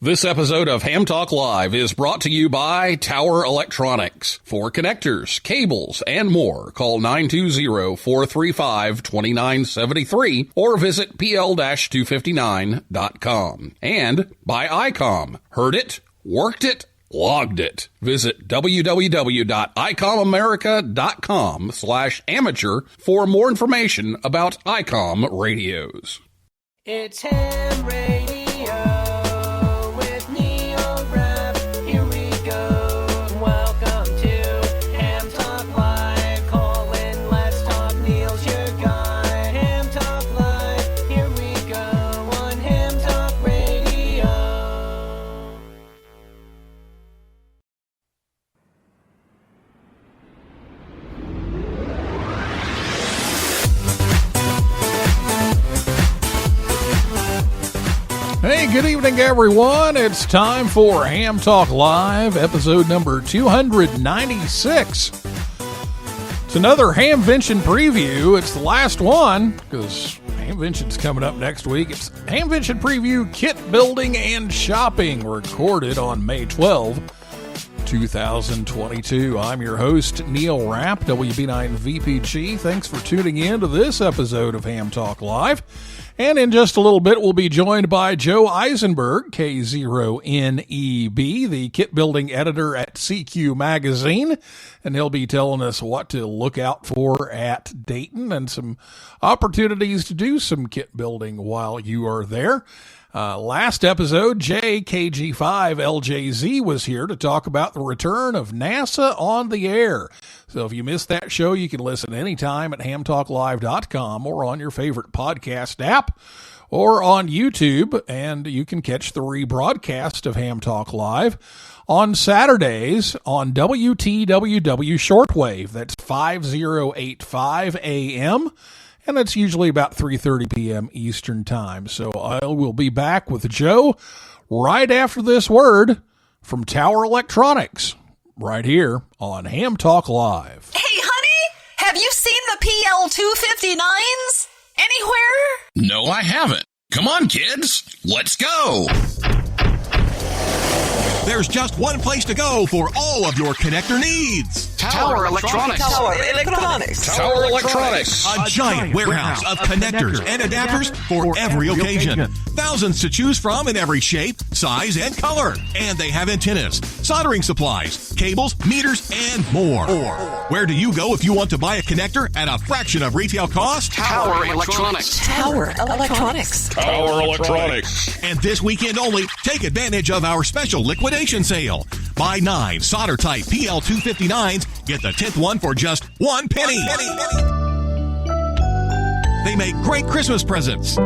This episode of Ham Talk Live is brought to you by Tower Electronics. For connectors, cables, and more, call 920-435-2973 or visit pl-259.com. And by ICOM. Heard it, worked it, logged it. Visit www.icomamerica.com/amateur for more information about ICOM radios. It's Ham Radio. Hey, good evening, everyone. It's time for Ham Talk Live, episode number 296. It's another Hamvention preview. It's the last one, because Hamvention's coming up next week. It's Hamvention Preview Kit Building and Shopping, recorded on May 12, 2022. I'm your host, Neil Rapp, WB9VPG. Thanks for tuning in to this episode of Ham Talk Live. And in just a little bit, we'll be joined by Joe Eisenberg, K0NEB, the kit building editor at CQ Magazine. And he'll be telling us what to look out for at Dayton and some opportunities to do some kit building while you are there. Last episode, JKG5LJZ was here to talk about the return of NASA on the air. So if you missed that show, you can listen anytime at hamtalklive.com or on your favorite podcast app or on YouTube, and you can catch the rebroadcast of Ham Talk Live on Saturdays on WTWW shortwave. That's 5085 AM. And it's usually about 3:30 p.m. Eastern Time. So I will be back with Joe right after this word from Tower Electronics, right here on Ham Talk Live. Hey, honey, have you seen the PL259s anywhere? No, I haven't. Come on, kids. Let's go. There's just one place to go for all of your connector needs. Tower Electronics. Tower Electronics. Tower Electronics. A giant warehouse of connectors and adapters for every occasion. Thousands to choose from in every shape, size, and color. And they have antennas, soldering supplies, cables, meters, and more. Where do you go if you want to buy a connector at a fraction of retail cost? Tower Electronics. Tower Electronics. Tower Electronics. And this weekend only, take advantage of our special liquidation sale. Buy 9 solder-type PL259s, get the 10th one for just 1 penny. They make great Christmas presents.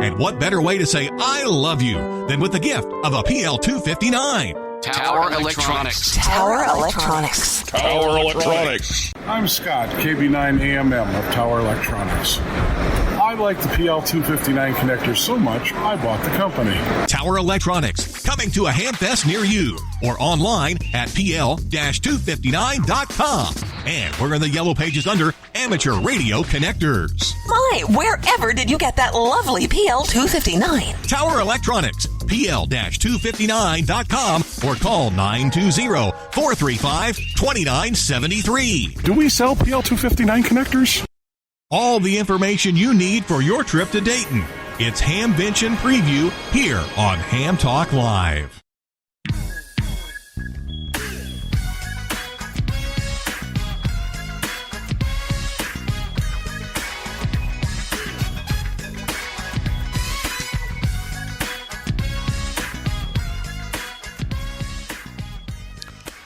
And what better way to say I love you than with the gift of a PL259? Tower Electronics. Tower Electronics. Tower Electronics. I'm Scott, KB9AMM of Tower Electronics. I like the PL259 connector so much, I bought the company. Tower Electronics, coming to a Hamfest near you, or online at pl-259.com. And we're in the yellow pages under Amateur Radio Connectors. My, wherever did you get that lovely PL259? Tower Electronics, pl-259.com, or call 920-435-2973. Do we sell PL259 connectors? All the information you need for your trip to Dayton. It's Hamvention Preview here on Ham Talk Live.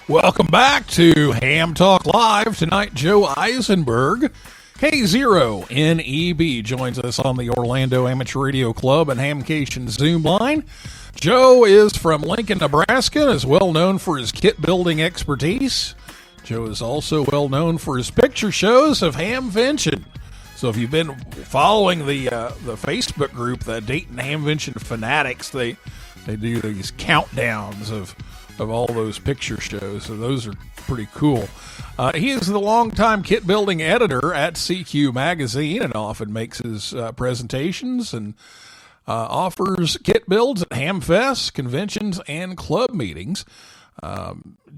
Welcome back to Ham Talk Live. Tonight, Joe Eisenberg, K0NEB, joins us on the Orlando Amateur Radio Club and Hamcation Zoom line. Joe is from Lincoln, Nebraska, and is well known for his kit building expertise. Joe is also well known for his picture shows of Hamvention. So if you've been following the Facebook group, the Dayton Hamvention Fanatics, they do these countdowns of all those picture shows. So those are pretty cool. He is the longtime kit building editor at CQ Magazine and often makes his presentations and offers kit builds at Hamfests, conventions, and club meetings.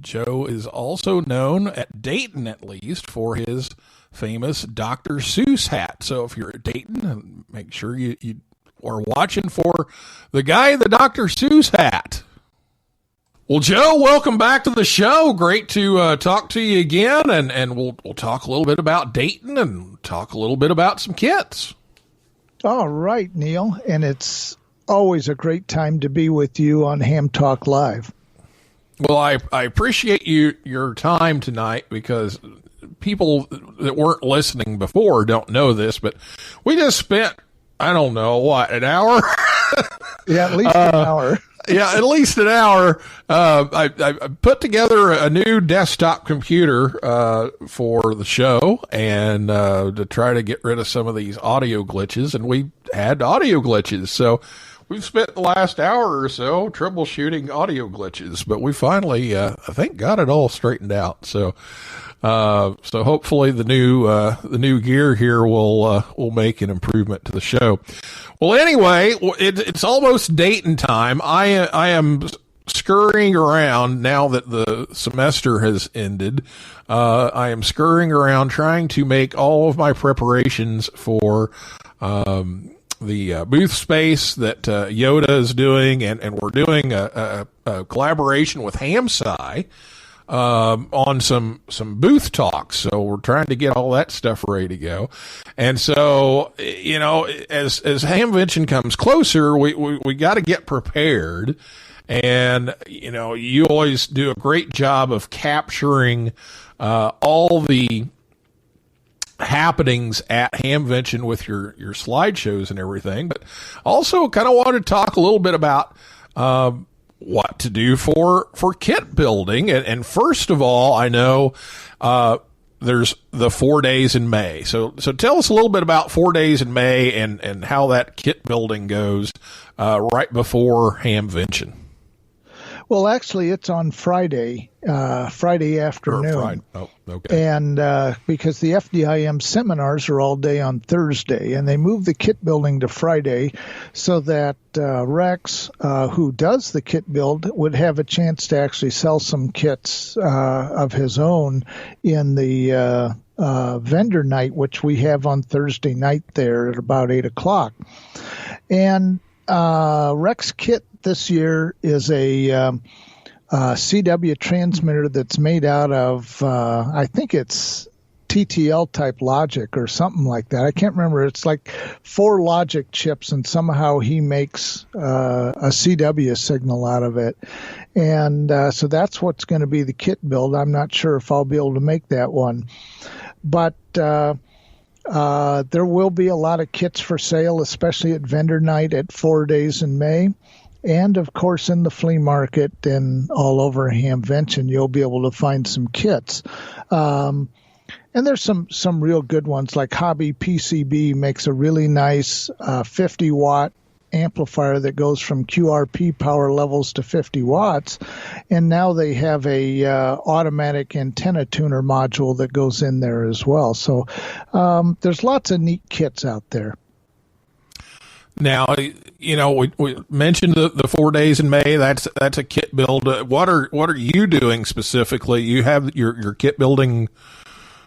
Joe is also known at Dayton, at least, for his famous Dr. Seuss hat. So if you're at Dayton, make sure you are watching for the guy in the Dr. Seuss hat. Well, Joe, welcome back to the show. Great to talk to you again, and we'll talk a little bit about Dayton and talk a little bit about some kits. All right, Neil, and it's always a great time to be with you on Ham Talk Live. Well, I appreciate your time tonight, because people that weren't listening before don't know this, but we just spent, I don't know, what, an hour? Yeah, at least an hour. Yeah, at least an hour. I put together a new desktop computer for the show, and to try to get rid of some of these audio glitches, and we had audio glitches. So we've spent the last hour or so troubleshooting audio glitches, but we finally, I think, got it all straightened out. So hopefully the new gear here will make an improvement to the show. Well, anyway, it's almost Dayton time. I am scurrying around now that the semester has ended. I am scurrying around trying to make all of my preparations for the booth space that Yoda is doing, and we're doing a collaboration with HamSci on some booth talks. So we're trying to get all that stuff ready to go. And so, you know, as Hamvention comes closer, we got to get prepared. And, you know, you always do a great job of capturing all the happenings at Hamvention with your slideshows and everything, but also kind of want to talk a little bit about what to do for kit building. And first of all, I know there's the 4 days in May. So tell us a little bit about 4 days in May and how that kit building goes right before Hamvention. Well, actually, it's on Friday afternoon. Friday. Oh, okay. And because the FDIM seminars are all day on Thursday, and they moved the kit building to Friday so that Rex, who does the kit build, would have a chance to actually sell some kits of his own in the vendor night, which we have on Thursday night there at about 8 o'clock. And Rex kit this year is a CW transmitter that's made out of, I think it's TTL type logic or something like that. I can't remember. It's like 4 logic chips, and somehow he makes a CW signal out of it. And so that's what's going to be the kit build. I'm not sure if I'll be able to make that one. But there will be a lot of kits for sale, especially at vendor night at 4 days in May. And, of course, in the flea market and all over Hamvention, you'll be able to find some kits. And there's some real good ones, like Hobby PCB makes a really nice 50-watt amplifier that goes from QRP power levels to 50 watts. And now they have a automatic antenna tuner module that goes in there as well. So there's lots of neat kits out there. Now, you know, we mentioned the 4 days in May. That's a kit build. What are you doing specifically? You have your kit building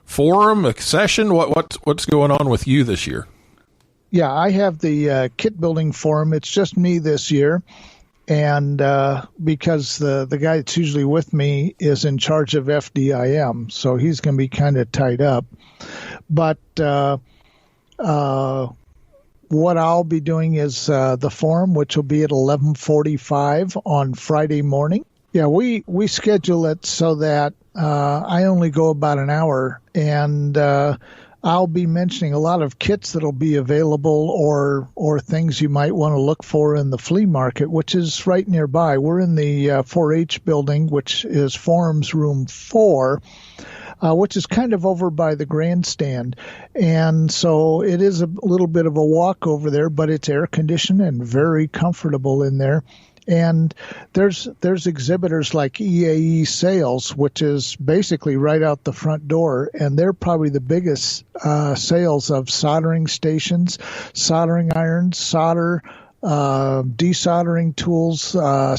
forum, a session. What's going on with you this year? Yeah, I have the kit building forum. It's just me this year, and because the guy that's usually with me is in charge of FDIM, so he's going to be kind of tied up. But what I'll be doing is the forum, which will be at 11:45 on Friday morning. Yeah, we schedule it so that I only go about an hour, and I'll be mentioning a lot of kits that'll be available or things you might want to look for in the flea market, which is right nearby. We're in the 4-H building, which is Forums Room 4. Which is kind of over by the grandstand. And so it is a little bit of a walk over there, but it's air conditioned and very comfortable in there. And there's exhibitors like EAE Sales, which is basically right out the front door, and they're probably the biggest sales of soldering stations, soldering irons, solder, desoldering tools,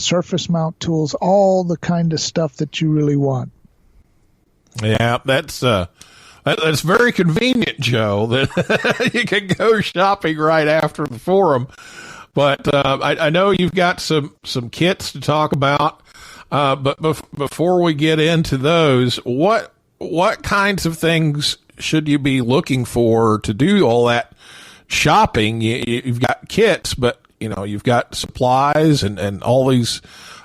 surface mount tools, all the kind of stuff that you really want. Yeah, that's very convenient, Joe, that you can go shopping right after the forum. But I know you've got some kits to talk about. But before we get into those, what kinds of things should you be looking for to do all that shopping? You've got kits, but you've got supplies and all these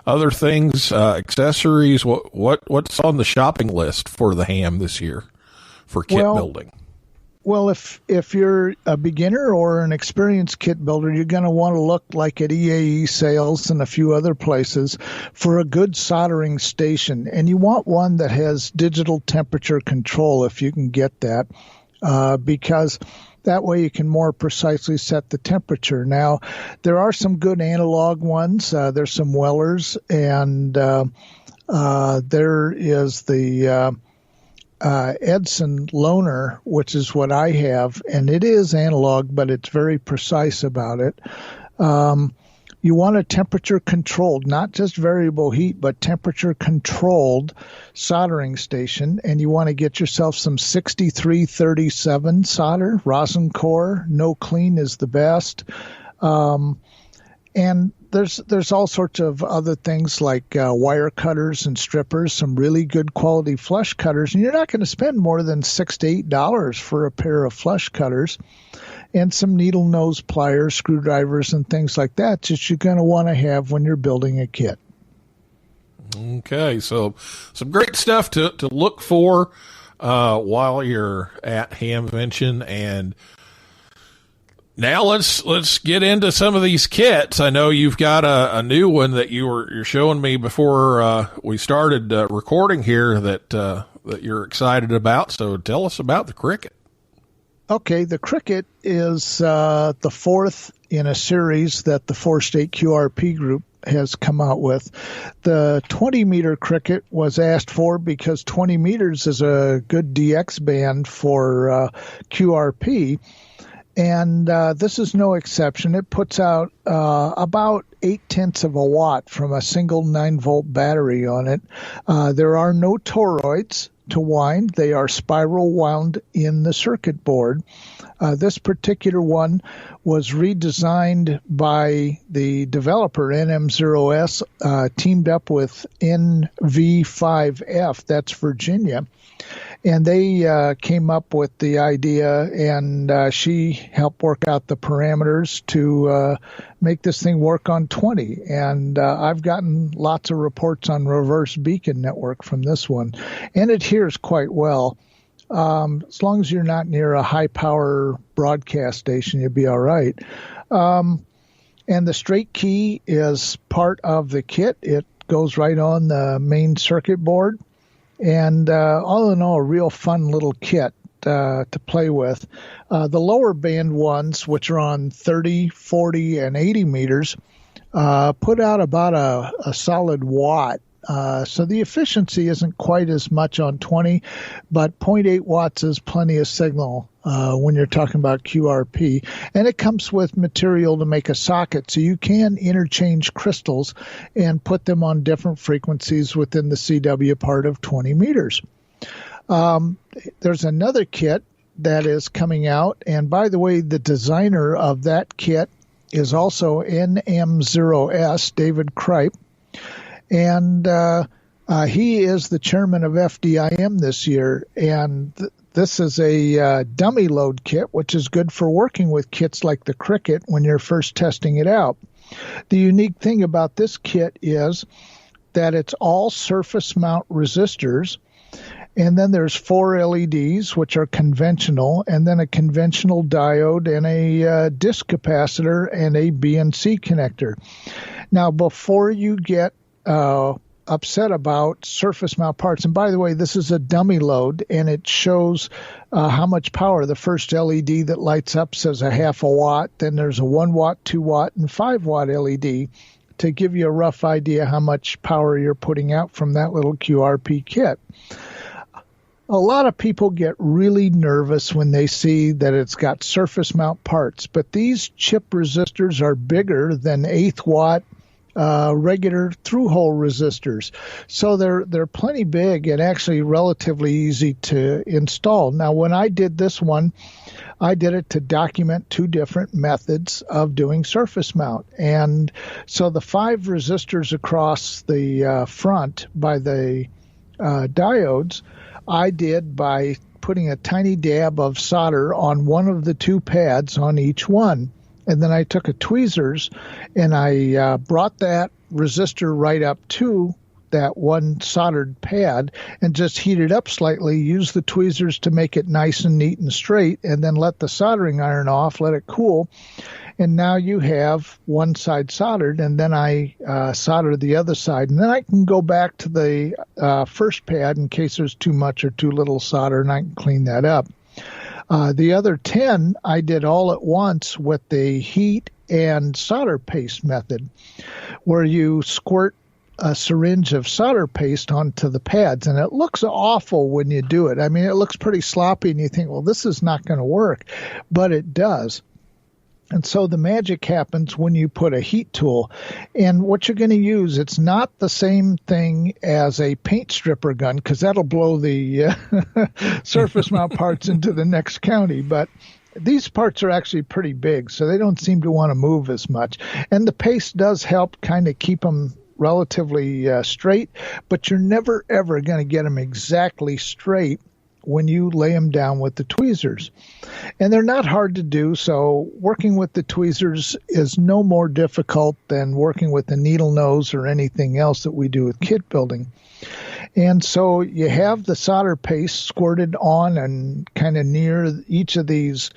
other things, accessories. What's on the shopping list for the ham this year for kit building? Well, if you're a beginner or an experienced kit builder, you're going to want to look like at EAE sales and a few other places for a good soldering station. And you want one that has digital temperature control if you can get that, because that way you can more precisely set the temperature. Now, there are some good analog ones. There's some Wellers, and there is the Edson Loaner, which is what I have, and it is analog, but it's very precise about it. You want a temperature controlled, not just variable heat, but temperature controlled soldering station, and you want to get yourself some 6337 solder, rosin core. No clean is the best. And there's all sorts of other things like wire cutters and strippers, some really good quality flush cutters, and you're not going to spend more than $6 to $8 for a pair of flush cutters, and some needle nose pliers, screwdrivers, and things like that that you're going to want to have when you're building a kit. Okay, so some great stuff to look for while you're at Hamvention. And now let's get into some of these kits. I know you've got a new one that you're showing me before we started recording here that you're excited about. So tell us about the Cricket. Okay, the Cricket is the fourth in a series that the four-state QRP group has come out with. The 20-meter Cricket was asked for because 20 meters is a good DX band for QRP. And this is no exception. It puts out about 0.8 of a watt from a single 9-volt battery on it. There are no toroids to wind. They are spiral wound in the circuit board. This particular one was redesigned by the developer NM0S, teamed up with NV5F, that's Virginia. And they came up with the idea, and she helped work out the parameters to make this thing work on 20. And I've gotten lots of reports on reverse beacon network from this one. And it hears quite well. As long as you're not near a high-power broadcast station, you'll be all right. And the straight key is part of the kit. It goes right on the main circuit board. And all in all, a real fun little kit to play with. The lower band ones, which are on 30, 40, and 80 meters, put out about a solid watt. So the efficiency isn't quite as much on 20, but 0.8 watts is plenty of signal when you're talking about QRP. And it comes with material to make a socket, so you can interchange crystals and put them on different frequencies within the CW part of 20 meters. There's another kit that is coming out, and by the way, the designer of that kit is also NM0S, David Kripe. And he is the chairman of FDIM this year, and this is a dummy load kit, which is good for working with kits like the Cricket when you're first testing it out. The unique thing about this kit is that it's all surface mount resistors, and then there's 4 LEDs, which are conventional, and then a conventional diode and a disk capacitor and a BNC connector. Now, before you get upset about surface mount parts. And by the way, this is a dummy load, and it shows how much power. The first LED that lights up says a half a watt. Then there's a 1 watt, 2 watt, and 5 watt LED to give you a rough idea how much power you're putting out from that little QRP kit. A lot of people get really nervous when they see that it's got surface mount parts, but these chip resistors are bigger than 1/8 watt regular through-hole resistors. So they're plenty big and actually relatively easy to install. Now, when I did this one, I did it to document 2 different methods of doing surface mount. And so the 5 resistors across the front by the diodes, I did by putting a tiny dab of solder on one of the 2 pads on each one. And then I took a tweezers and I brought that resistor right up to that one soldered pad and just heat it up slightly, use the tweezers to make it nice and neat and straight, and then let the soldering iron off, let it cool. And now you have one side soldered, and then I solder the other side. And then I can go back to the first pad in case there's too much or too little solder, and I can clean that up. The other 10 I did all at once with the heat and solder paste method, where you squirt a syringe of solder paste onto the pads, and it looks awful when you do it. I mean, it looks pretty sloppy, and you think, well, this is not going to work, but it does. And so the magic happens when you put a heat tool. And what you're going to use, it's not the same thing as a paint stripper gun, because that'll blow the surface mount parts into the next county. But these parts are actually pretty big, so they don't seem to want to move as much. And the paste does help kind of keep them relatively straight, but you're never, ever going to get them exactly straight when you lay them down with the tweezers. And they're not hard to do, so working with the tweezers is no more difficult than working with the needle nose or anything else that we do with kit building. And so you have the solder paste squirted on and kind of near each of these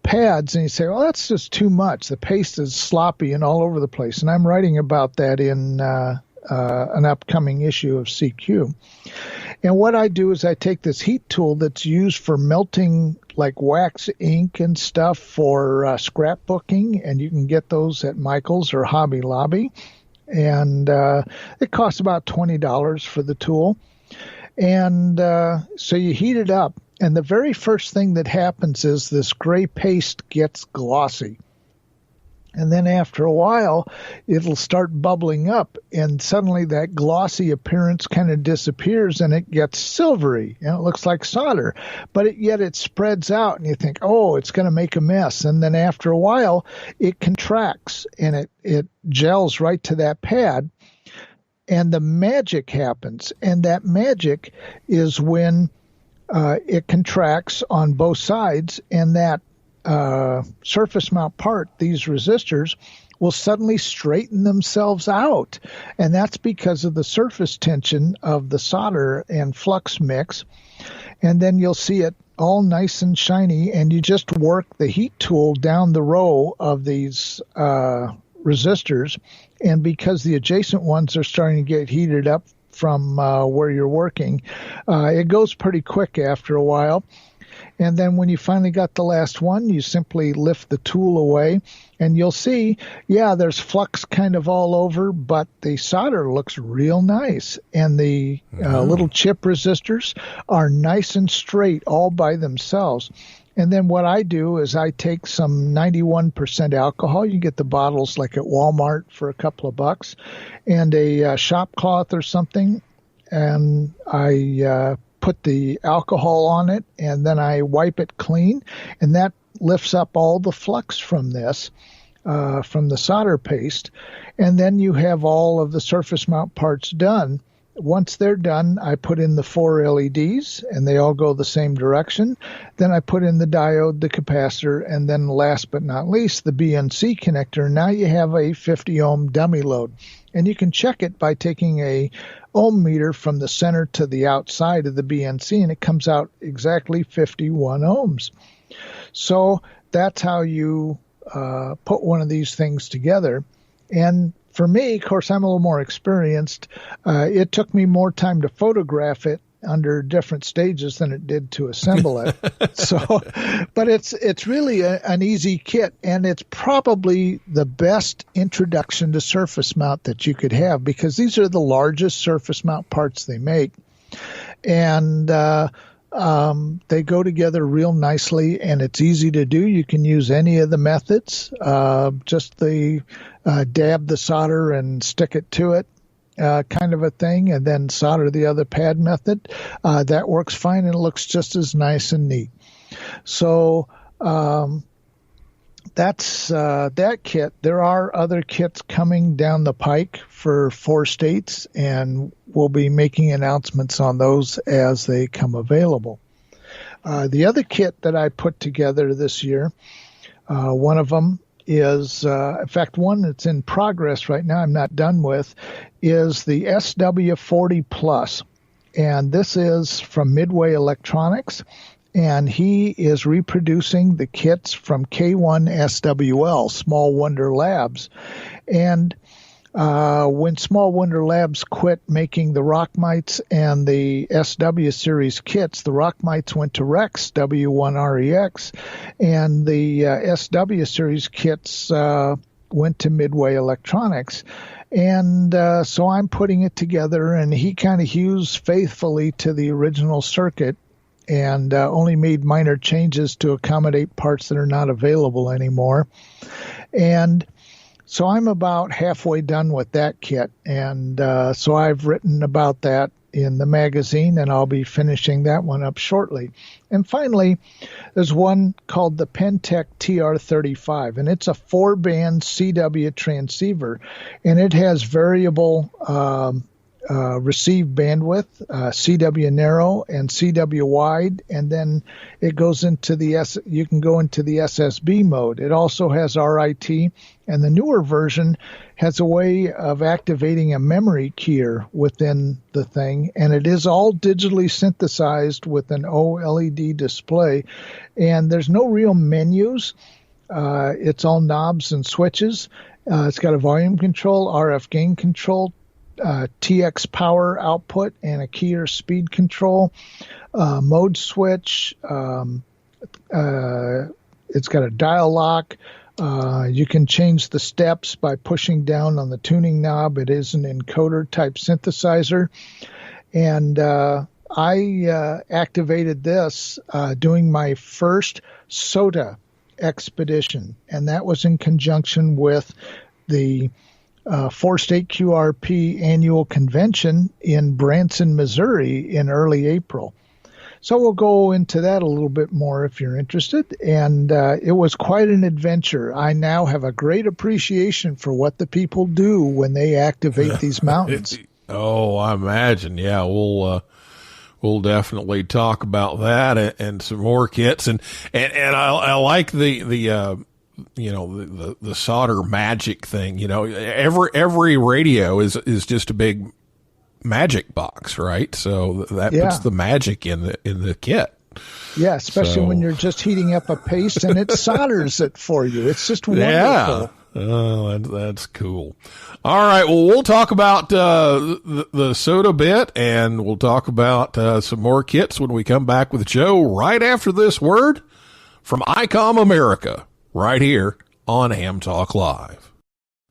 pads, and you say, well, that's just too much. The paste is sloppy and all over the place. And I'm writing about that in an upcoming issue of CQ. And what I do is I take this heat tool that's used for melting like wax ink and stuff for scrapbooking, and you can get those at Michael's or Hobby Lobby. And it costs about $20 for the tool. And so you heat it up. And the very first thing that happens is this gray paste gets glossy. And then after a while, it'll start bubbling up, and suddenly that glossy appearance kind of disappears, and it gets silvery, and it looks like solder. But yet it spreads out, and you think, oh, it's going to make a mess. And then after a while, it contracts, and it gels right to that pad, and the magic happens. And that magic is when it contracts on both sides, and that surface mount part, these resistors, will suddenly straighten themselves out. And that's because of the surface tension of the solder and flux mix. And then you'll see it all nice and shiny, and you just work the heat tool down the row of these resistors. And because the adjacent ones are starting to get heated up from where you're working, it goes pretty quick after a while. And then when you finally got the last one, you simply lift the tool away, and you'll see, yeah, there's flux kind of all over, but the solder looks real nice. And the little chip resistors are nice and straight all by themselves. And then what I do is I take some 91% alcohol. You get the bottles like at Walmart for a couple of bucks, and a shop cloth or something, and I put the alcohol on it, and then I wipe it clean, and that lifts up all the flux from this, from the solder paste. And then you have all of the surface mount parts done. Once they're done, I put in the 4 LEDs, and they all go the same direction. Then I put in the diode, the capacitor, and then last but not least, the BNC connector. Now you have a 50 ohm dummy load. And you can check it by taking a ohm meter from the center to the outside of the BNC, and it comes out exactly 51 ohms. So that's how you put one of these things together. And for me, of course, I'm a little more experienced. It took me more time to photograph it under different stages than it did to assemble it. But it's really an easy kit, and it's probably the best introduction to surface mount that you could have, because these are the largest surface mount parts they make. And They go together real nicely, and it's easy to do. You can use any of the methods, just the dab the solder and stick it to it kind of a thing, and then solder the other pad method. That works fine and looks just as nice and neat. So that's that kit. There are other kits coming down the pike for 4 states, and we'll be making announcements on those as they come available. The other kit that I put together this year, one of them is, in fact, one that's in progress right now, I'm not done with, is the SW40 Plus. And this is from Midway Electronics. And he is reproducing the kits from K1 SWL, Small Wonder Labs. And when Small Wonder Labs quit making the Rockmites and the SW series kits, the Rockmites went to Rex W1REX, and the SW series kits went to Midway Electronics. And so I'm putting it together, and he kind of hews faithfully to the original circuit and only made minor changes to accommodate parts that are not available anymore. And so I'm about halfway done with that kit, and so I've written about that in the magazine, and I'll be finishing that one up shortly. And finally, there's one called the Pentec TR35, and it's a 4-band CW transceiver, and it has variable receive bandwidth, CW narrow and CW wide, and then it goes into you can go into the SSB mode. It also has RIT, and the newer version has a way of activating a memory keyer within the thing, and it is all digitally synthesized with an OLED display, and there's no real menus. It's all knobs and switches. It's got a volume control, RF gain control, TX power output, and a keyer speed control, mode switch. It's got a dial lock. You can change the steps by pushing down on the tuning knob. It is an encoder type synthesizer. And I activated this doing my first SOTA expedition, and that was in conjunction with the 4-state QRP annual convention in Branson, Missouri in early April. So we'll go into that a little bit more if you're interested. And it was quite an adventure. I now have a great appreciation for what the people do when they activate these mountains. Oh, I imagine. Yeah, we'll definitely talk about that and some more kits. And I like the solder magic thing. You know, every radio is just a big magic box, right? So that puts the magic in the kit. Yeah, especially when you're just heating up a paste and it solders it for you. It's just wonderful. Yeah. Oh, that's cool. All right. Well, we'll talk about the soda bit, and we'll talk about some more kits when we come back with Joe right after this word from ICOM America, right here on Ham Talk Live.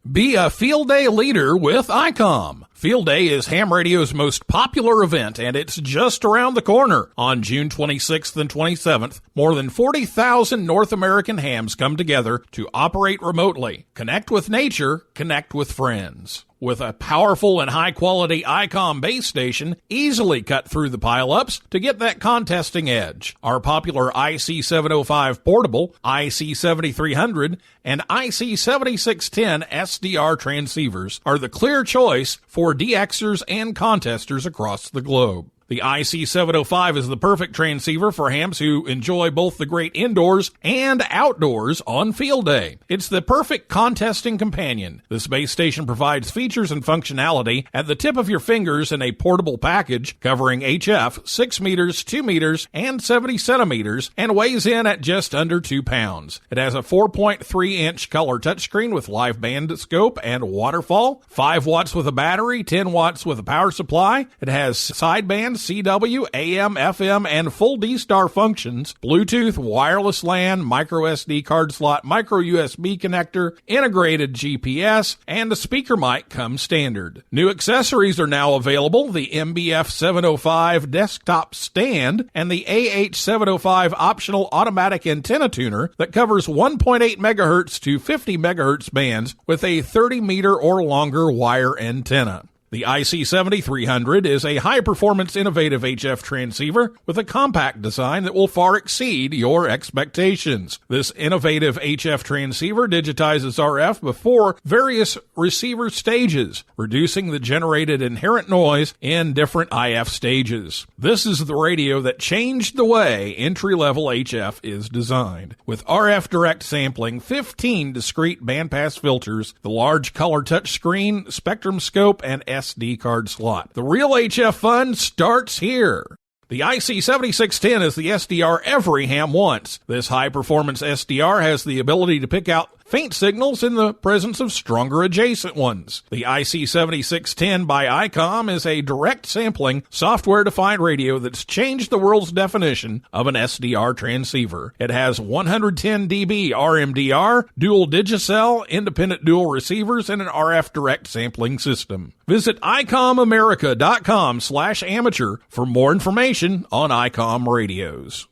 Be a Field Day leader with ICOM. Field Day is ham radio's most popular event, and it's just around the corner. On June 26th and 27th, more than 40,000 North American hams come together to operate remotely. Connect with nature, connect with friends. With a powerful and high-quality ICOM base station, easily cut through the pileups to get that contesting edge. Our popular IC705 portable, IC7300, and IC7610 SDR transceivers are the clear choice for DXers and contesters across the globe. The IC705 is the perfect transceiver for hams who enjoy both the great indoors and outdoors on field day. It's the perfect contesting companion. This base station provides features and functionality at the tip of your fingers in a portable package covering HF 6 meters, 2 meters, and 70 centimeters, and weighs in at just under 2 pounds. It has a 4.3-inch color touchscreen with live band scope and waterfall, 5 watts with a battery, 10 watts with a power supply. It has sideband CW, AM, FM, and full D-Star functions, Bluetooth, wireless LAN, micro SD card slot, micro USB connector, integrated GPS, and a speaker mic come standard. New accessories are now available: the MBF 705 desktop stand and the AH 705 optional automatic antenna tuner that covers 1.8 megahertz to 50 megahertz bands with a 30-meter or longer wire antenna. The IC7300 is a high-performance innovative HF transceiver with a compact design that will far exceed your expectations. This innovative HF transceiver digitizes RF before various receiver stages, reducing the generated inherent noise in different IF stages. This is the radio that changed the way entry-level HF is designed. With RF direct sampling, 15 discrete bandpass filters, the large color touchscreen, spectrum scope, and SD card slot. The real HF fun starts here. The IC7610 is the SDR every ham wants. This high-performance SDR has the ability to pick out faint signals in the presence of stronger adjacent ones. The IC7610 by ICOM is a direct sampling, software-defined radio that's changed the world's definition of an SDR transceiver. It has 110 dB RMDR, dual Digicel, independent dual receivers, and an RF direct sampling system. Visit ICOMAmerica.com/amateur for more information on ICOM radios.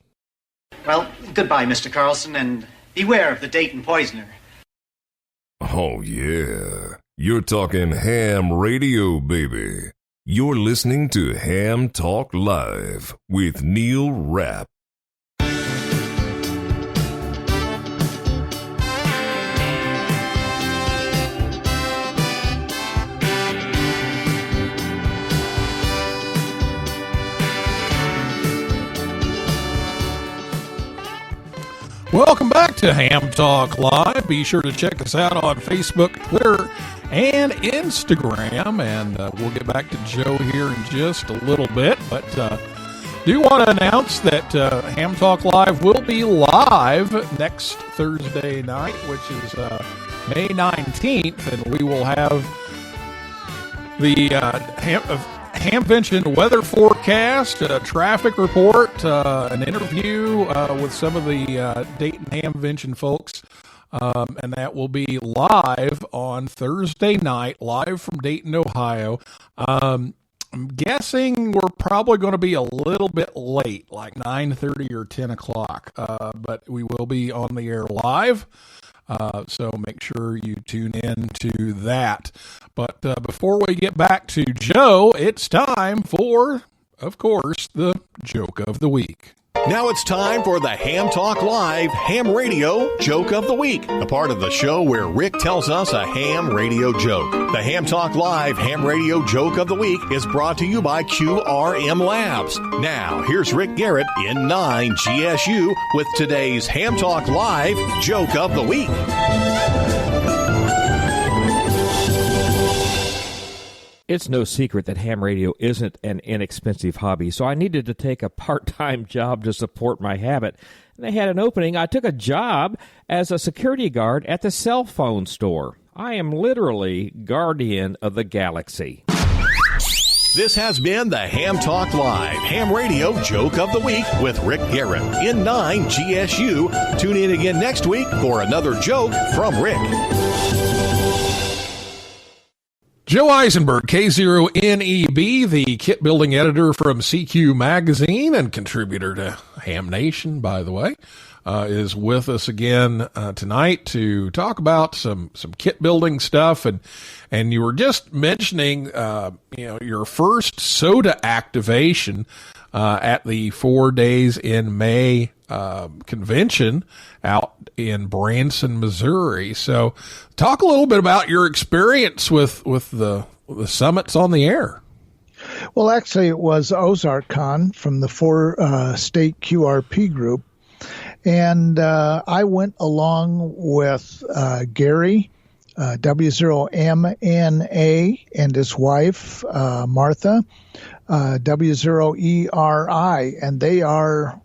Well, goodbye, Mr. Carlson, and beware of the Dayton poisoner. Oh, yeah. You're talking ham radio, baby. You're listening to Ham Talk Live with Neil Rapp. Welcome back to Ham Talk Live. Be sure to check us out on Facebook, Twitter, and Instagram. And we'll get back to Joe here in just a little bit. But do want to announce that Ham Talk Live will be live next Thursday night, which is May 19th. And we will have the Hamvention weather forecast, a traffic report, an interview with some of the Dayton Hamvention folks, and that will be live on Thursday night, live from Dayton, Ohio. I'm guessing we're probably going to be a little bit late, like 9:30 or 10 o'clock, but we will be on the air live. So make sure you tune in to that. But before we get back to Joe, it's time for, of course, the Joke of the Week. Now it's time for the Ham Talk Live Ham Radio Joke of the Week, a part of the show where Rick tells us a ham radio joke. The Ham Talk Live Ham Radio Joke of the Week is brought to you by QRM Labs. Now, here's Rick Garrett in 9 GSU with today's Ham Talk Live Joke of the Week. It's no secret that ham radio isn't an inexpensive hobby, so I needed to take a part-time job to support my habit. And they had an opening. I took a job as a security guard at the cell phone store. I am literally guardian of the galaxy. This has been the Ham Talk Live Ham Radio Joke of the Week with Rick Garrett in 9 GSU. Tune in again next week for another joke from Rick. Joe Eisenberg, K0NEB, the kit building editor from CQ Magazine and contributor to Ham Nation, by the way, is with us again tonight to talk about some kit building stuff. And you were just mentioning, your first soda activation at the 4 Days in May convention out in Branson, Missouri. So talk a little bit about your experience with the summits on the air. Well, actually, it was OzarkCon from the 4-state QRP group. And I went along with Gary, W0MNA, and his wife, Martha, W0ERI, and they are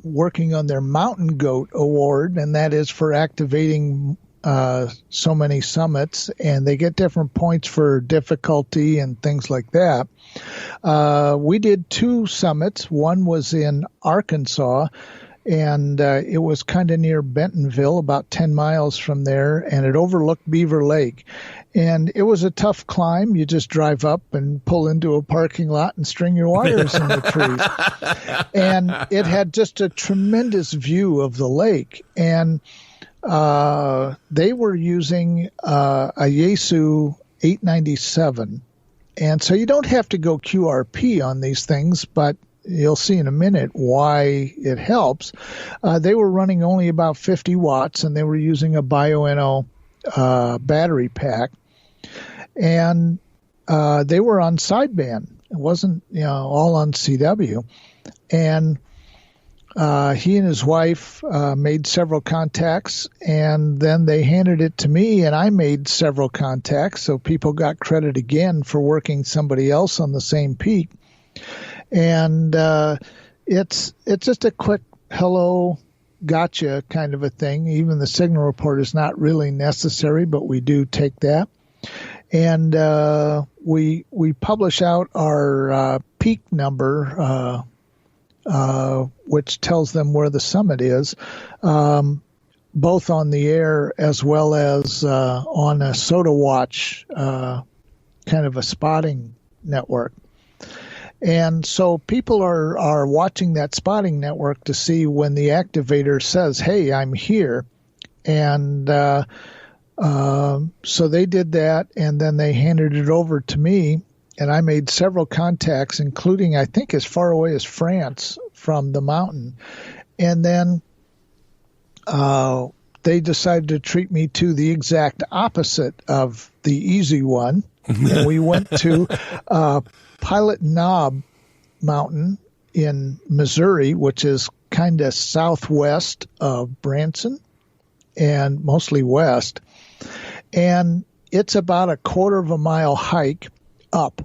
working on their Mountain Goat Award, and that is for activating so many summits, and they get different points for difficulty and things like that. We did 2 summits. One was in Arkansas, and it was kind of near Bentonville, about 10 miles from there, and it overlooked Beaver Lake. And it was a tough climb. You just drive up and pull into a parking lot and string your wires in the trees. And it had just a tremendous view of the lake. And they were using a Yaesu 897. And so you don't have to go QRP on these things, but you'll see in a minute why it helps. They were running only about 50 watts, and they were using a Bioenno battery pack. And they were on sideband. It wasn't, all on CW. And he and his wife made several contacts, and then they handed it to me, and I made several contacts. So people got credit again for working somebody else on the same peak. And it's just a quick hello, gotcha kind of a thing. Even the signal report is not really necessary, but we do take that. And we publish out our peak number, which tells them where the summit is, both on the air as well as on a Soda Watch kind of a spotting network. And so people are watching that spotting network to see when the activator says, hey, I'm here. And so they did that, and then they handed it over to me, and I made several contacts, including, I think, as far away as France from the mountain. And then they decided to treat me to the exact opposite of the easy one. And we went to Pilot Knob Mountain in Missouri, which is kind of southwest of Branson and mostly west. And it's about a quarter of a mile hike up.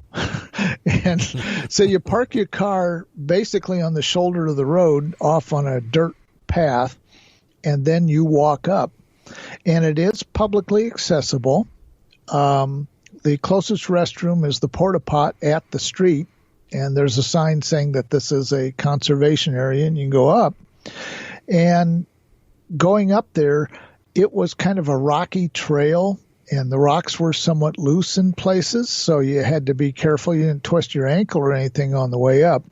And so you park your car basically on the shoulder of the road off on a dirt path, and then you walk up. And it is publicly accessible. The closest restroom is the porta pot at the street, and there's a sign saying that this is a conservation area, and you can go up. And going up there, it was kind of a rocky trail, and the rocks were somewhat loose in places, so you had to be careful you didn't twist your ankle or anything on the way up.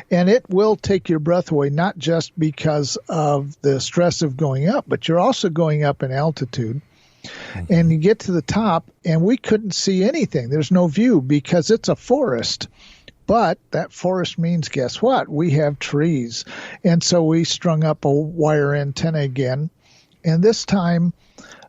And it will take your breath away, not just because of the stress of going up, but you're also going up in altitude. And you get to the top, and we couldn't see anything. There's no view because it's a forest. But that forest means, guess what? We have trees. And so we strung up a wire antenna again. And this time,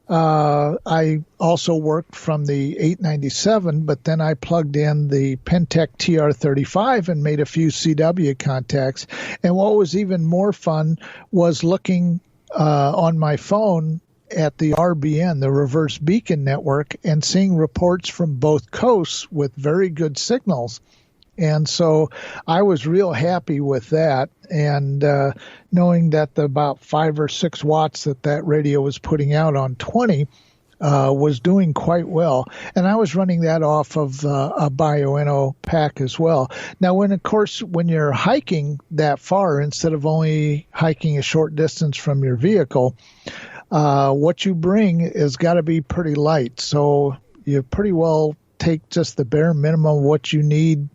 I also worked from the 897, but then I plugged in the Pentec TR35 and made a few CW contacts. And what was even more fun was looking on my phone at the RBN, the Reverse Beacon Network, and seeing reports from both coasts with very good signals. And so I was real happy with that, and knowing that the about 5 or 6 watts that radio was putting out on 20 was doing quite well. And I was running that off of a Bioenno pack as well. Now, when you're hiking that far, instead of only hiking a short distance from your vehicle, what you bring has got to be pretty light. So you pretty well take just the bare minimum of what you need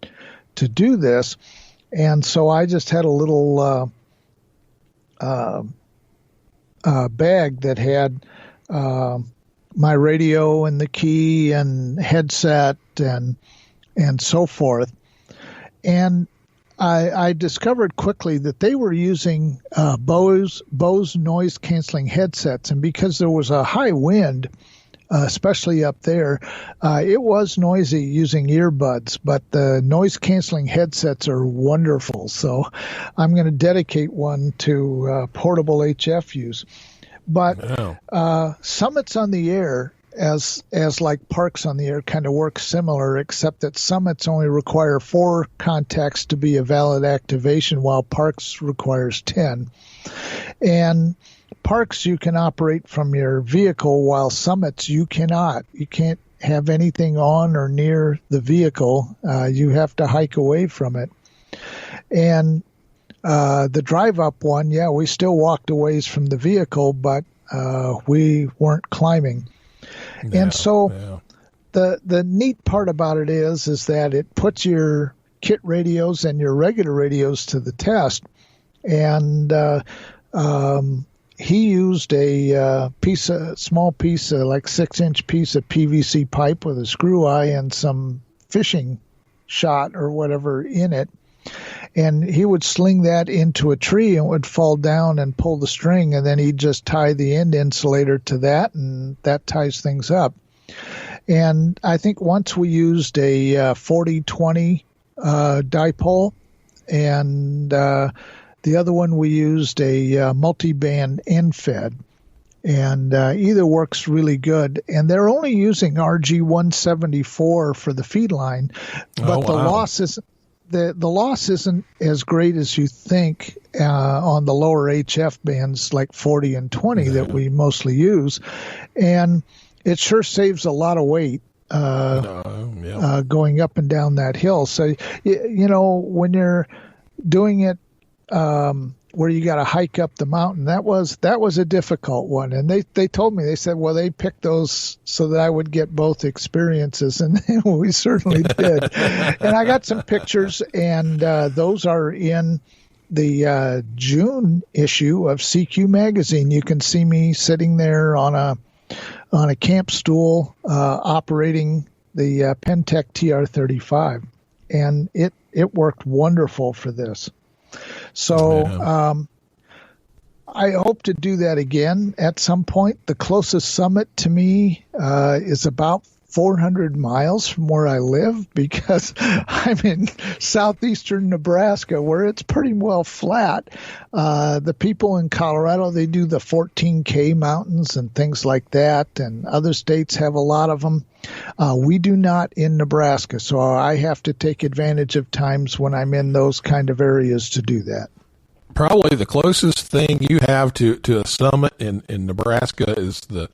to do this. And so I just had a little bag that had my radio and the key and headset and so forth. And I discovered quickly that they were using Bose noise canceling headsets, and because there was a high wind, especially up there, it was noisy using earbuds, but the noise canceling headsets are wonderful. So I'm going to dedicate one to portable HF use. But summits on the air, as like parks on the air, kind of work similar, except that summits only require 4 contacts to be a valid activation, while parks requires 10. And parks you can operate from your vehicle, while summits you cannot. You can't have anything on or near the vehicle. You have to hike away from it. And the drive-up one, yeah, we still walked a ways from the vehicle, but we weren't climbing. Yeah, and so the neat part about it is that it puts your kit radios and your regular radios to the test. And he used a small piece of like 6-inch piece of PVC pipe with a screw eye and some fishing shot or whatever in it. And he would sling that into a tree and it would fall down and pull the string, and then he'd just tie the end insulator to that, and that ties things up. And I think once we used a 40-20 dipole, and the other one we used a multi-band end-fed. And either works really good. And they're only using RG174 for the feed line, but the loss is the loss isn't as great as you think on the lower HF bands like 40 and 20 that we mostly use. And it sure saves a lot of weight going up and down that hill. So, you know, when you're doing it where you got to hike up the mountain, that was a difficult one. And they told me, they said, well, they picked those so that I would get both experiences, and we certainly did. And I got some pictures, and those are in the June issue of CQ magazine. You can see me sitting there on a camp stool operating the Pentec TR-35, and it worked wonderful for this. So I hope to do that again at some point. The closest summit to me is about 400 miles from where I live, because I'm in southeastern Nebraska where it's pretty well flat. The people in Colorado, they do the 14K mountains and things like that, and other states have a lot of them. We do not in Nebraska, so I have to take advantage of times when I'm in those kind of areas to do that. Probably the closest thing you have to a summit in Nebraska is the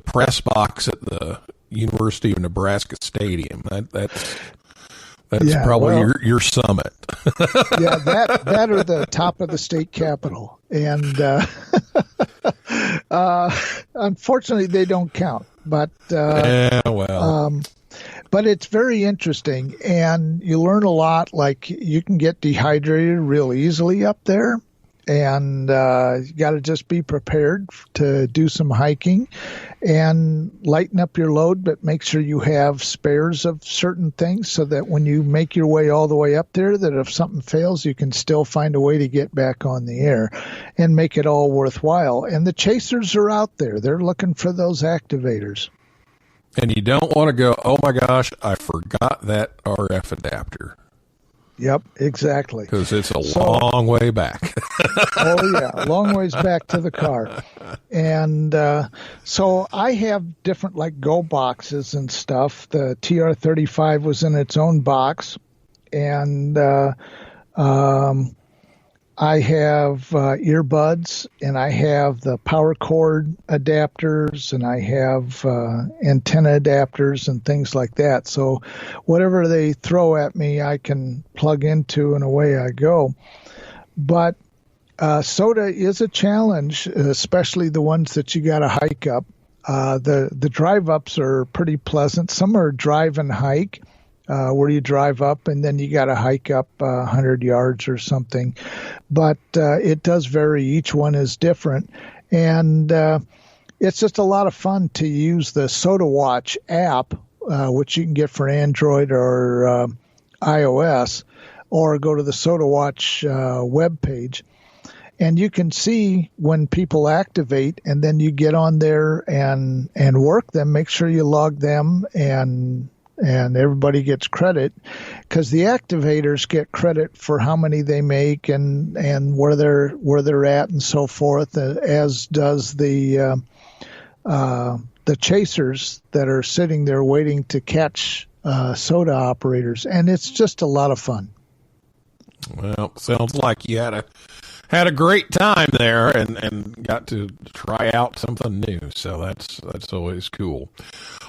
press box at the University of Nebraska Stadium. That's probably your summit. Yeah, that or the top of the state capitol. And unfortunately, they don't count. But but it's very interesting, and you learn a lot. Like, you can get dehydrated real easily up there, and you got to just be prepared to do some hiking and lighten up your load, but make sure you have spares of certain things so that when you make your way all the way up there, that if something fails, you can still find a way to get back on the air and make it all worthwhile. And the chasers are out there. They're looking for those activators. And you don't want to go, oh my gosh, I forgot that RF adapter. Yep, exactly. Because it's a long way back. Oh, yeah, long ways back to the car. And so I have different, like, Go boxes and stuff. The TR-35 was in its own box. And I have earbuds, and I have the power cord adapters, and I have antenna adapters and things like that. So whatever they throw at me, I can plug into, and away I go. But soda is a challenge, especially the ones that you got to hike up. The drive-ups are pretty pleasant. Some are drive and hike, where you drive up and then you got to hike up 100 yards or something. But it does vary. Each one is different. And it's just a lot of fun to use the Soda Watch app, which you can get for Android or iOS, or go to the Soda Watch webpage. And you can see when people activate, and then you get on there and work them. Make sure you log them, and everybody gets credit, because the activators get credit for how many they make and where they're at and so forth, as does the chasers that are sitting there waiting to catch soda operators, and it's just a lot of fun. Well, sounds like you had had a great time there and got to try out something new. So that's always cool.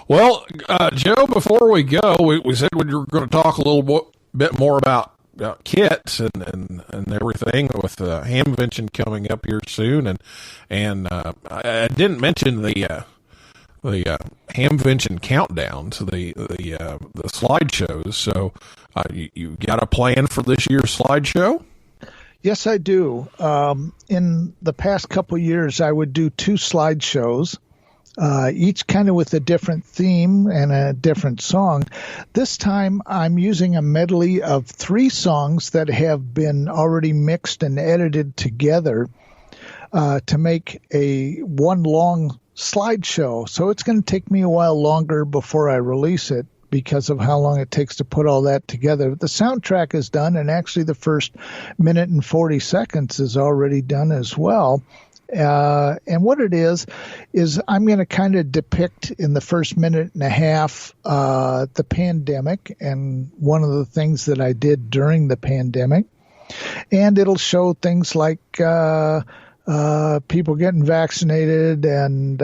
Well, Joe, before we go, we said we were going to talk a little bit more about kits and everything with Hamvention coming up here soon. And I didn't mention the Hamvention countdowns, the slideshows. So you got a plan for this year's slideshow? Yes, I do. In the past couple years, I would do 2 slideshows, each kind of with a different theme and a different song. This time, I'm using a medley of 3 songs that have been already mixed and edited together to make one long slideshow. So it's going to take me a while longer before I release it because of how long it takes to put all that together. The soundtrack is done, and actually the first minute and 40 seconds is already done as well. And what it is I'm going to kind of depict in the first minute and a half the pandemic and one of the things that I did during the pandemic. And it'll show things like people getting vaccinated, and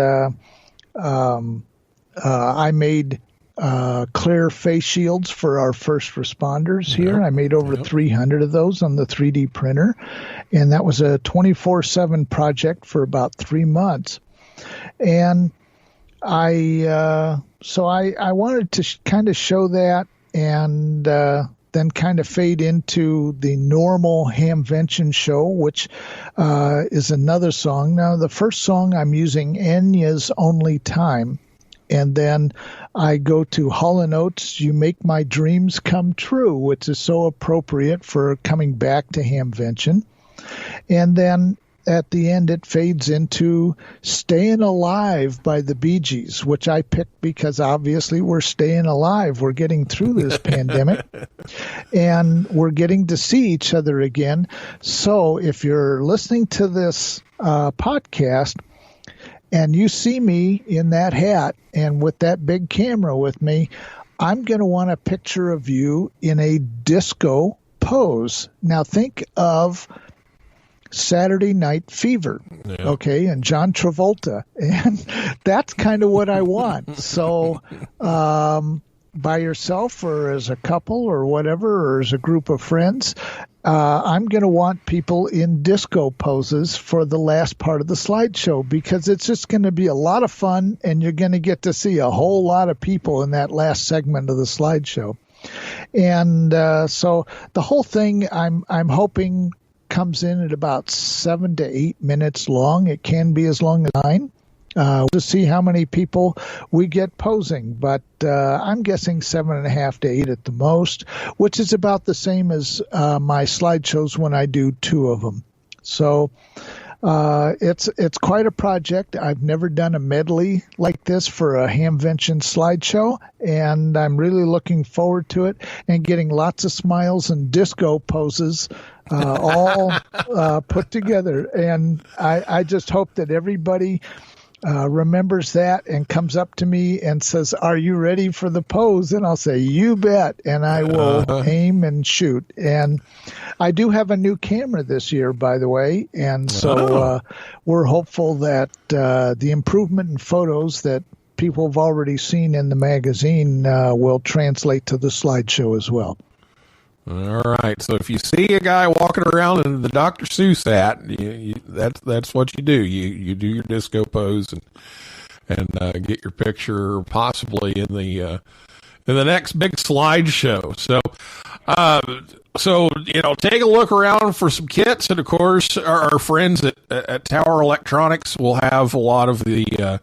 I made clear face shields for our first responders here. I made over 300 of those on the 3D printer, and that was a 24/7 project for about 3 months. And I wanted to kind of show that, and then kind of fade into the normal Hamvention show, which is another song. Now, the first song I'm using Enya's Only Time, and then I go to Hall & Oates' You Make My Dreams Come True, which is so appropriate for coming back to Hamvention. And then at the end, it fades into Staying Alive by the Bee Gees, which I picked because obviously we're staying alive. We're getting through this pandemic, and we're getting to see each other again. So if you're listening to this podcast and you see me in that hat and with that big camera with me, I'm going to want a picture of you in a disco pose. Now think of Saturday Night Fever, okay, and John Travolta, and that's kind of what I want. So by yourself or as a couple or whatever, or as a group of friends, I'm going to want people in disco poses for the last part of the slideshow, because it's just going to be a lot of fun, and you're going to get to see a whole lot of people in that last segment of the slideshow. And so the whole thing, I'm hoping, comes in at about 7 to 8 minutes long. It can be as long as 9. To see how many people we get posing, but I'm guessing 7.5 to 8 at the most, which is about the same as my slideshows when I do 2 of them. So it's quite a project. I've never done a medley like this for a Hamvention slideshow, and I'm really looking forward to it and getting lots of smiles and disco poses all put together. And I just hope that everybody remembers that and comes up to me and says, "Are you ready for the pose?" And I'll say, "You bet," and I will aim and shoot. And I do have a new camera this year, by the way, and so we're hopeful that the improvement in photos that people have already seen in the magazine will translate to the slideshow as well. All right. So if you see a guy walking around in the Dr. Seuss hat, that's what you do. You do your disco pose and get your picture possibly in the next big slideshow. So take a look around for some kits, and of course our friends at Tower Electronics will have a lot of the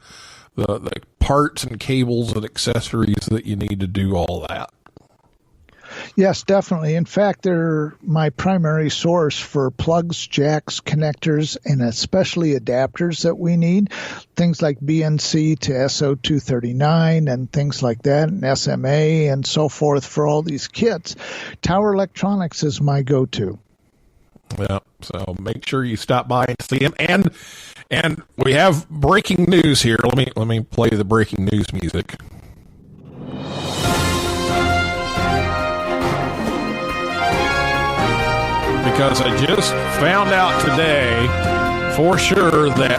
parts and cables and accessories that you need to do all that. Yes, definitely. In fact, they're my primary source for plugs, jacks, connectors, and especially adapters that we need. Things like BNC to SO239 and things like that, and SMA and so forth for all these kits. Tower Electronics is my go-to. Yeah, so make sure you stop by and see them. And we have breaking news here. Let me play the breaking news music. because I just found out today for sure that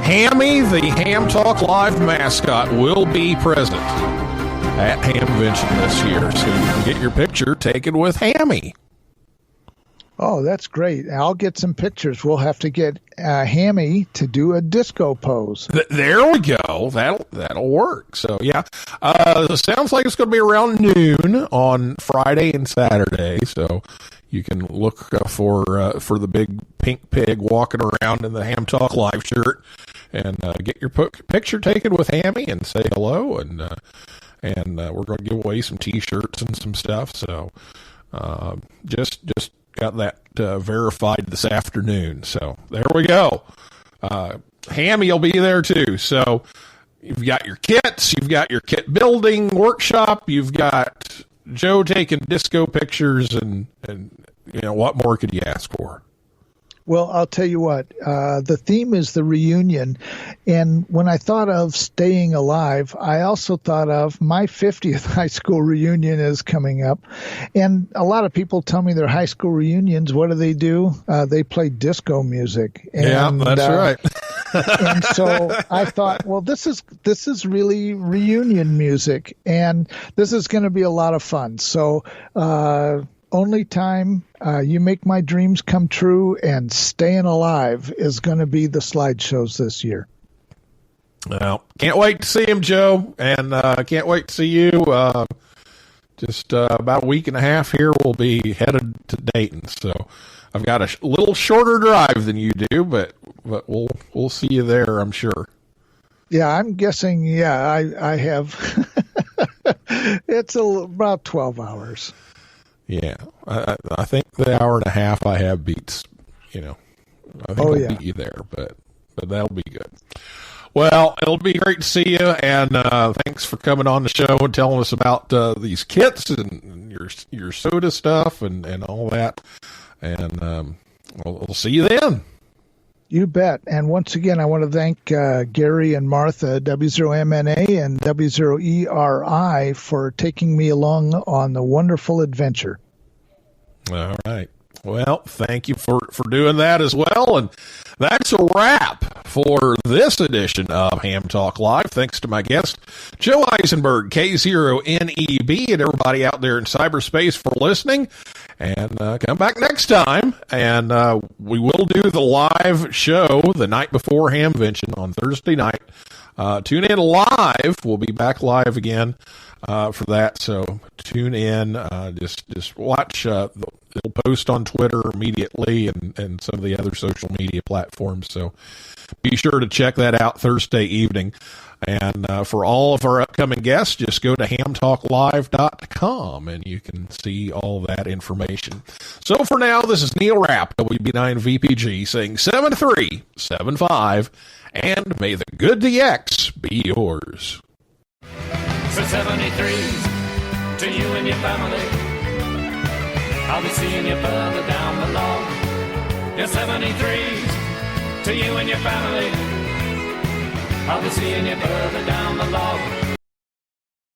Hammy, the Ham Talk Live mascot, will be present at Hamvention this year. So you can get your picture taken with Hammy. Oh, that's great. I'll get some pictures. We'll have to get Hammy to do a disco pose. There we go. That'll work. So, yeah. Sounds like it's going to be around noon on Friday and Saturday. So you can look for the big pink pig walking around in the Ham Talk Live shirt and get your picture taken with Hammy and say hello. And we're going to give away some T-shirts and some stuff. So just got that verified this afternoon. So there we go. Hammy will be there too. So you've got your kits, you've got your kit building workshop, you've got Joe taking disco pictures, and what more could you ask for? Well, I'll tell you what, the theme is the reunion. And when I thought of staying alive, I also thought of my 50th high school reunion is coming up. And a lot of people tell me their high school reunions, what do? They play disco music. And, yeah, that's right. And so I thought, well, this is really reunion music. And this is going to be a lot of fun. So, only time you make my dreams come true and staying alive is going to be the slideshows this year. Well, can't wait to see him, Joe, and can't wait to see you. Just about a week and a half here, we'll be headed to Dayton. So I've got a little shorter drive than you do, but we'll see you there, I'm sure. Yeah, I'm guessing. Yeah, I have. It's about 12 hours. Yeah, I think the hour and a half I have beats, I think I'll beat you there, but that'll be good. Well, it'll be great to see you, and thanks for coming on the show and telling us about these kits and your soda stuff and all that, and we'll see you then. You bet. And once again, I want to thank Gary and Martha, W0MNA and W0ERI, for taking me along on the wonderful adventure. All right. Well, thank you for doing that as well. And that's a wrap for this edition of Ham Talk Live. Thanks to my guest, Joe Eisenberg, K0NEB, and everybody out there in cyberspace for listening. And come back next time, and we will do the live show the night before Hamvention on Thursday night. Tune in live. We'll be back live again for that. So tune in. Just watch. It'll post on Twitter immediately and some of the other social media platforms. So be sure to check that out Thursday evening. And for all of our upcoming guests, just go to hamtalklive.com and you can see all that information. So for now, this is Neil Rapp, WB9VPG, saying 7375, and may the good DX be yours. So 73s to you and your family. I'll be seeing you further down below. Your 73s to you and your family. I'll be seeing you further down below.